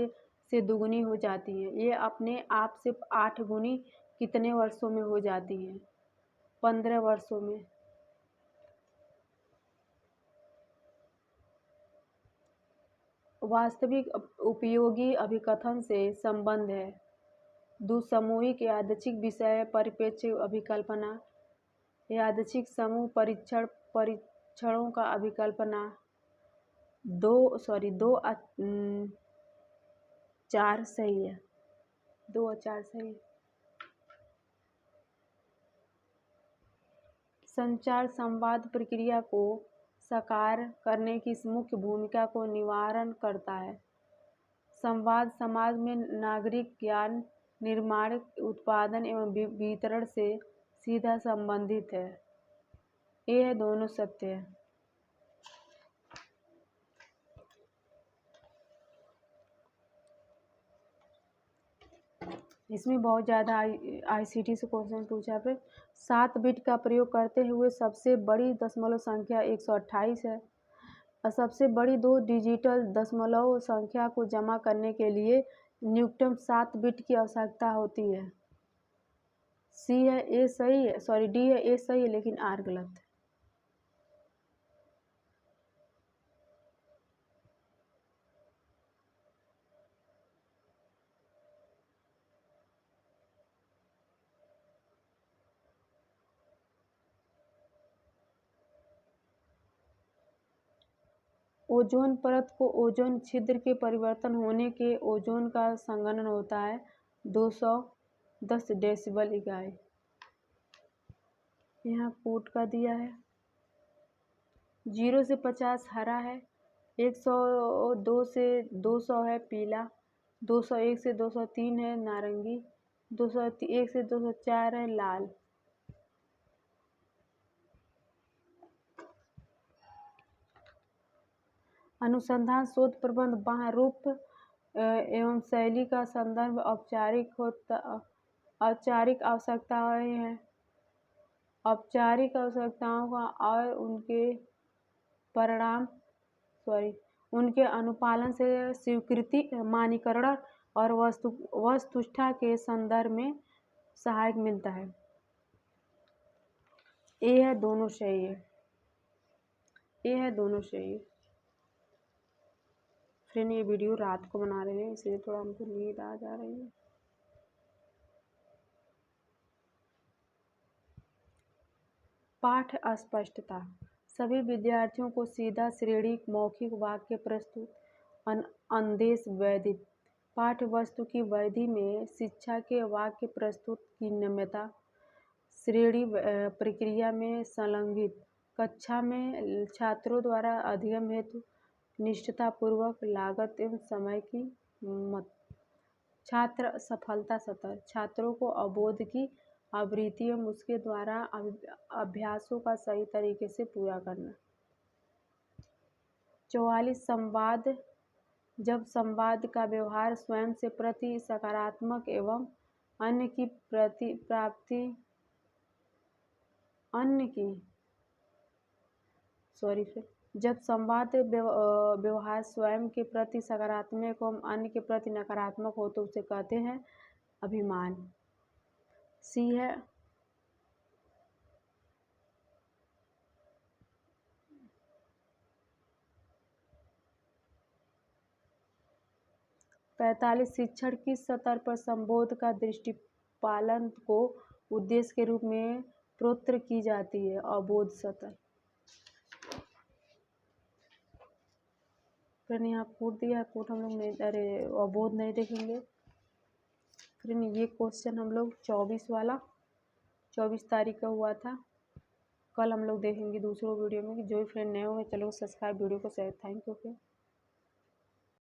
से दुगुनी हो जाती है। ये अपने आप से 8 गुनी कितने वर्षों में हो जाती है? 15 वर्षों में। वास्तविक उपयोगी अभिकथन से संबंध है। सामूहिक यादृच्छिक विषय परिप्रेक्ष्य अभिकल्पना, यादृच्छिक समूह परीक्षणों का अभिकल्पना। 2 4 सही है। 2 और 4 सही है। संचार संवाद प्रक्रिया को साकार करने की मुख्य भूमिका को निवारण करता है। संवाद समाज में नागरिक ज्ञान निर्माण, उत्पादन एवं वितरण से सीधा संबंधित है। ये है दोनों सत्य है। इसमें बहुत ज़्यादा ICT से क्वेश्चन पूछा है। 7 बिट का प्रयोग करते हुए सबसे बड़ी दशमलव संख्या 128 है और सबसे बड़ी 2 डिजिटल दशमलव संख्या को जमा करने के लिए न्यूनतम 7 बिट की आवश्यकता होती है। डी है ए सही है, लेकिन आर गलत है। ओजोन परत को ओजोन छिद्र के परिवर्तन होने के ओजोन का संघनन होता है 210 डेसिबल इकाई। यहाँ कोड का दिया है 0 से 50 हरा है, 102 से 200 है पीला, 201 से 203 है नारंगी, 201 से 204 है लाल। अनुसंधान शोध प्रबंध बाह्य रूप एवं शैली का संदर्भ औपचारिक आवश्यकताएं हैं। औपचारिक आवश्यकताओं का और उनके अनुपालन से स्वीकृति, मानकीकरण और वस्तुनिष्ठता के संदर्भ में सहायक मिलता है। ये है दोनों सही है। फ्रेंड ये वीडियो रात को बना रहे हैं इसलिए थोड़ा हमको नींद आ जा रही है। पाठ अस्पष्टता। सभी विद्यार्थियों को सीधा श्रेणी मौखिक वाक्य प्रस्तुत अनुदेश वैदिक पाठ वस्तु की वैधि में शिक्षा के वाक्य प्रस्तुत की नियमितता, श्रेणी प्रक्रिया में संलग्नित, कक्षा में छात्रों द्वारा अध्ययन हेतु निष्ठता पूर्वक लागत एवं समय की मत, छात्र सफलता सतर, छात्रों को अवबोध की आवृत्ति एवं उसके द्वारा अभ्यासों का सही तरीके से पूरा करना। 44 संवाद। जब संवाद का व्यवहार स्वयं से प्रति सकारात्मक एवं अन्य की जब संवाद व्यवहार स्वयं के प्रति सकारात्मक एवं अन्य के प्रति नकारात्मक हो तो उसे कहते हैं अभिमान। सी है 45 शिक्षण किस स्तर पर संबोध का दृष्टिपालन को उद्देश्य के रूप में प्रोक्त की जाती है? अवबोध स्तर। फिर यहाँ कोड दिया है, कोड हम लोग नहीं, अवबोध नहीं देखेंगे। फिर ये क्वेश्चन हम लोग 24 तारीख का हुआ था, कल हम लोग देखेंगे दूसरे वीडियो में। जो फ्रेंड नए होंगे चलो सब्सक्राइब वीडियो को शेयर। Thank you.